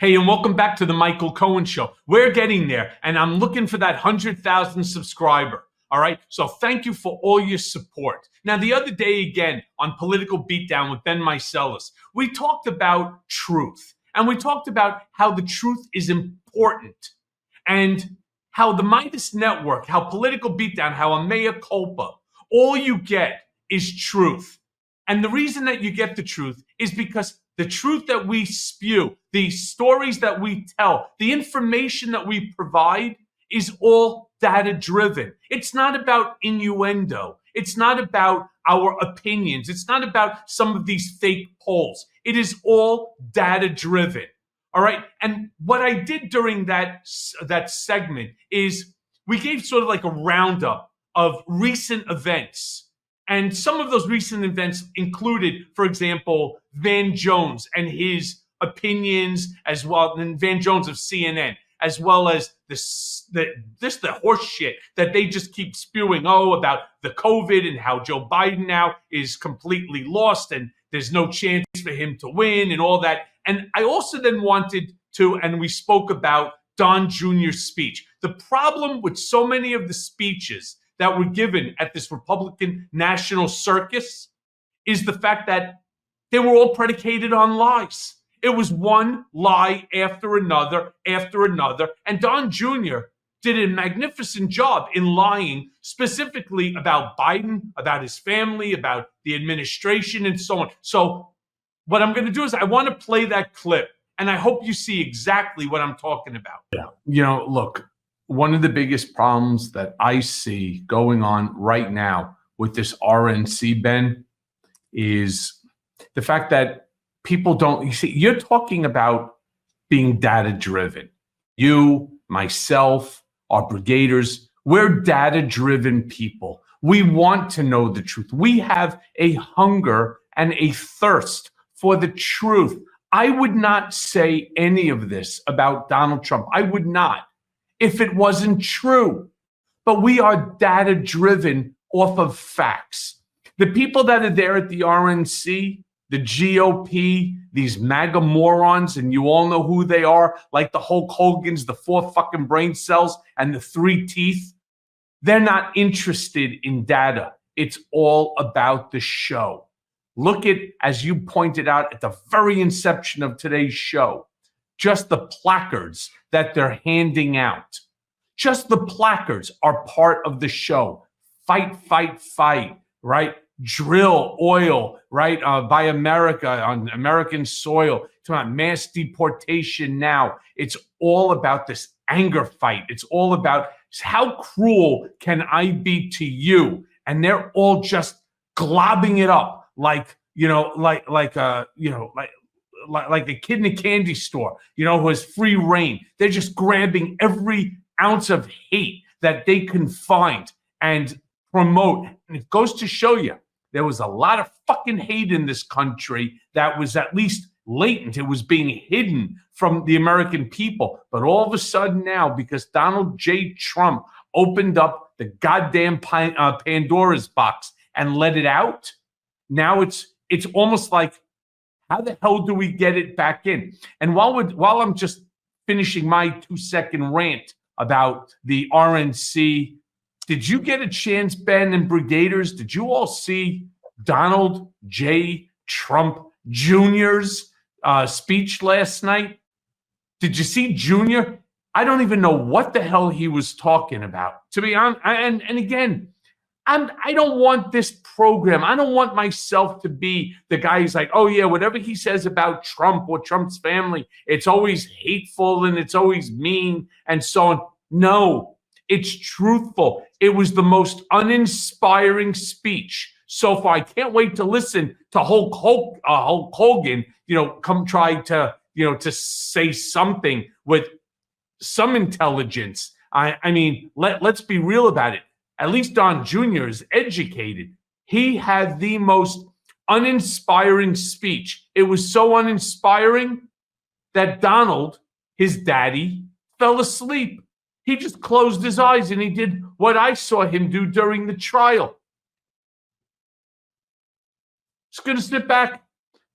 Hey, and welcome back to the Michael Cohen Show. We're getting there, and I'm looking for that 100,000 subscriber. All right. So thank you for all your support. Now, the other day, again, on Political Beatdown with Ben Meiselas, we talked about truth, and we talked about how the truth is important, and how the Midas Network, how Political Beatdown, how a mea culpa, all you get is truth. And the reason that you get the truth is because the truth that we spew, the stories that we tell, the information that we provide is all data driven. It's not about innuendo. It's not about our opinions. It's not about some of these fake polls. It is all data driven. All right. And what I did during that segment is we gave sort of like a roundup of recent events. And some of those recent events included, for example, Van Jones and his opinions, as well, and Van Jones of CNN, as well as the horse shit that they just keep spewing, about the COVID and how Joe Biden now is completely lost and there's no chance for him to win and all that. And I also then wanted to, and we spoke about Don Jr.'s speech. The problem with so many of the speeches that were given at this Republican National Circus is the fact that they were all predicated on lies. It was one lie after another, and Don Jr. did a magnificent job in lying specifically about Biden, about his family, about the administration, and so on. So what I'm going to do is I want to play that clip, and I hope you see exactly what I'm talking about. Yeah. Look, one of the biggest problems that I see going on right now with this RNC, Ben, is the fact that people don't, you're talking about being data driven. You, myself, our brigaders, we're data driven people. We want to know the truth. We have a hunger and a thirst for the truth. I would not say any of this about Donald Trump. I would not, if it wasn't true. But we are data driven off of facts. The people that are there at the RNC, the GOP, these MAGA morons, and you all know who they are, like the Hulk Hogan's, the 4 fucking brain cells, and the 3 teeth. They're not interested in data. It's all about the show. Look at, as you pointed out at the very inception of today's show, just the placards that they're handing out. Just the placards are part of the show. Fight, fight, fight, right? Drill oil, right? By America on American soil. It's about mass deportation now. It's all about this anger fight. It's all about how cruel can I be to you? And they're all just globbing it up like a kid in a candy store, who has free reign. They're just grabbing every ounce of hate that they can find and promote. And it goes to show you, there was a lot of fucking hate in this country that was at least latent. It was being hidden from the American people. But all of a sudden now, because Donald J. Trump opened up the goddamn Pandora's box and let it out, now it's almost like, how the hell do we get it back in? And while I'm just finishing my 2-second rant about the RNC, did you get a chance, Ben and Brigaders? Did you all see Donald J. Trump Jr.'s speech last night? Did you see Jr.? I don't even know what the hell he was talking about, to be honest. And again, I don't want this program. I don't want myself to be the guy who's like, oh yeah, whatever he says about Trump or Trump's family, it's always hateful and it's always mean and so on. No, it's truthful. It was the most uninspiring speech so far. I can't wait to listen to Hulk Hogan, come try to, to say something with some intelligence. I mean, let's be real about it. At least Don Jr. is educated. He had the most uninspiring speech. It was so uninspiring that Donald, his daddy, fell asleep. He just closed his eyes and he did what I saw him do during the trial. Just going to sit back.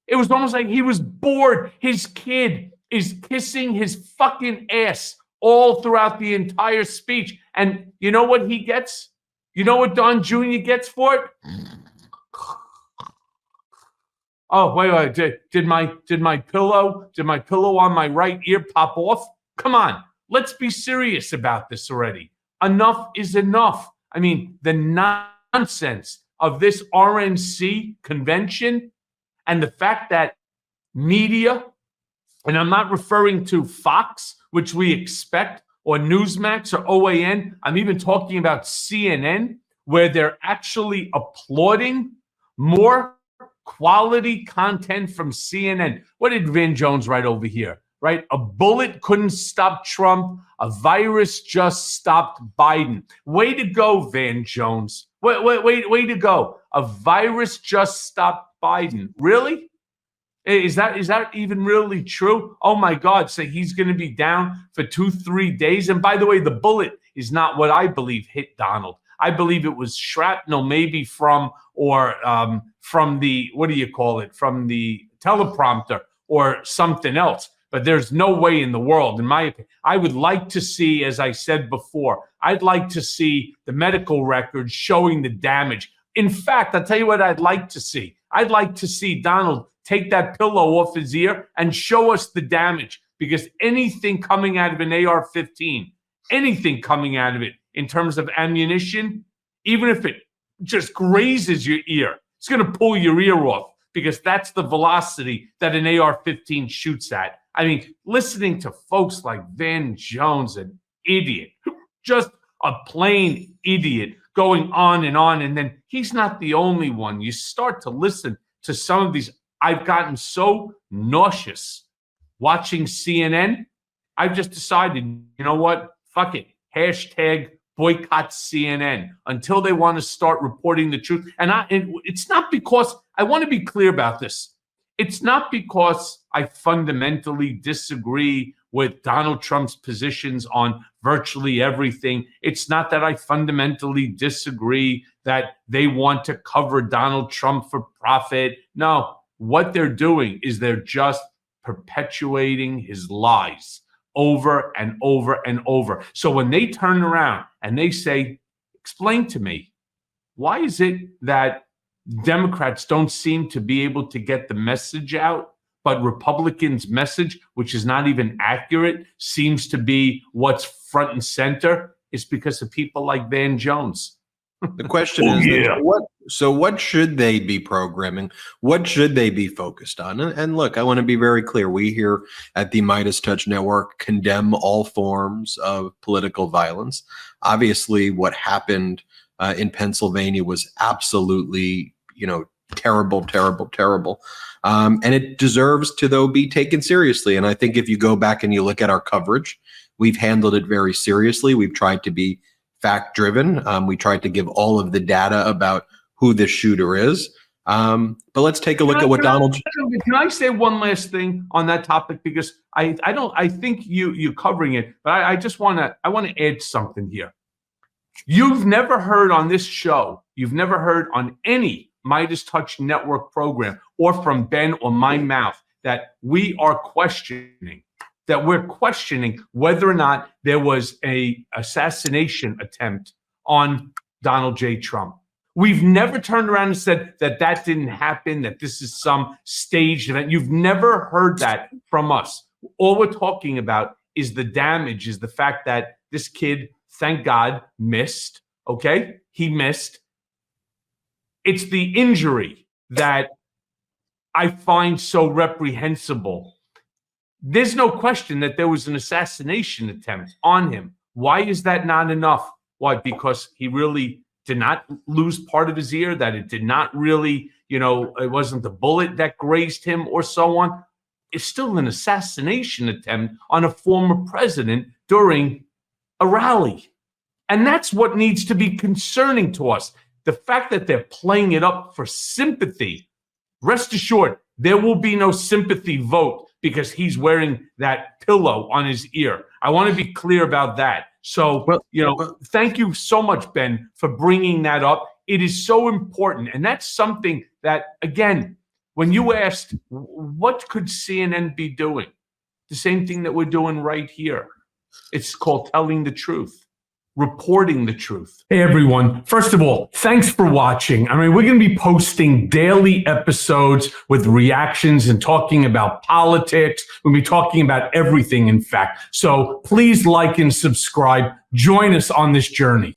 It was almost like he was bored. His kid, is kissing his fucking ass all throughout the entire speech. And you know what he gets? You know what Don Jr. gets for it? Oh, wait. Did my pillow on my right ear pop off? Come on. Let's be serious about this already. Enough is enough. I mean, the nonsense of this RNC convention and the fact that media, and I'm not referring to Fox, which we expect, or Newsmax or OAN. I'm even talking about CNN, where they're actually applauding more quality content from CNN. What did Van Jones write over here? Right? A bullet couldn't stop Trump. A virus just stopped Biden. Way to go, Van Jones. Way to go. A virus just stopped Biden. Really? Is that even really true? Oh my God! So he's going to be down for 2-3 days. And by the way, the bullet is not what I believe hit Donald. I believe it was shrapnel, maybe from the, what do you call it? From the teleprompter or something else. But there's no way in the world, in my opinion. I would like to see, as I said before, I'd like to see the medical records showing the damage. In fact, I'll tell you what I'd like to see. I'd like to see Donald take that pillow off his ear and show us the damage, because anything coming out of an AR-15, anything coming out of it in terms of ammunition, even if it just grazes your ear, it's going to pull your ear off, because that's the velocity that an AR-15 shoots at. I mean, listening to folks like Van Jones, an idiot, just a plain idiot, going on, and then he's not the only one. You start to listen to some of these. I've gotten so nauseous watching CNN. I've just decided, you know what? Fuck it. Hashtag boycott CNN until they want to start reporting the truth. And it's not because, I want to be clear about this. It's not because I fundamentally disagree with Donald Trump's positions on virtually everything. It's not that I fundamentally disagree that they want to cover Donald Trump for profit. No, what they're doing is they're just perpetuating his lies over and over and over. So when they turn around and they say, explain to me, why is it that Democrats don't seem to be able to get the message out, but Republicans' message, which is not even accurate, seems to be what's front and center? It's because of people like Van Jones. The question is, what should they be programming? What should they be focused on? And look, I want to be very clear. We here at the Midas Touch Network condemn all forms of political violence. Obviously, what happened in Pennsylvania was absolutely, terrible, terrible, terrible. And it deserves to, though, be taken seriously. And I think if you go back and you look at our coverage, we've handled it very seriously. We've tried to be fact-driven. We tried to give all of the data about who this shooter is. But let's take a look at what Donald. Can I say one last thing on that topic? Because I think you're covering it, but I want to add something here. You've never heard on this show, you've never heard on any Midas Touch Network program or from Ben or my mouth that we're questioning whether or not there was a assassination attempt on Donald J. Trump. We've never turned around and said that didn't happen, that this is some staged event. You've never heard that from us. All we're talking about is the damage, is the fact that this kid, thank God, missed. Okay? He missed. It's the injury that I find so reprehensible. There's no question that there was an assassination attempt on him. Why is that not enough? Why? Because he really did not lose part of his ear, that it did not really, it wasn't the bullet that grazed him or so on. It's still an assassination attempt on a former president during a rally. And that's what needs to be concerning to us. The fact that they're playing it up for sympathy, rest assured, there will be no sympathy vote because he's wearing that pillow on his ear. I want to be clear about that. So, thank you so much, Ben, for bringing that up. It is so important. And that's something that, again, when you asked, what could CNN be doing? The same thing that we're doing right here. It's called telling the truth, reporting the truth. Hey, everyone. First of all, thanks for watching. I mean, we're going to be posting daily episodes with reactions and talking about politics. We'll be talking about everything, in fact. So please like and subscribe. Join us on this journey.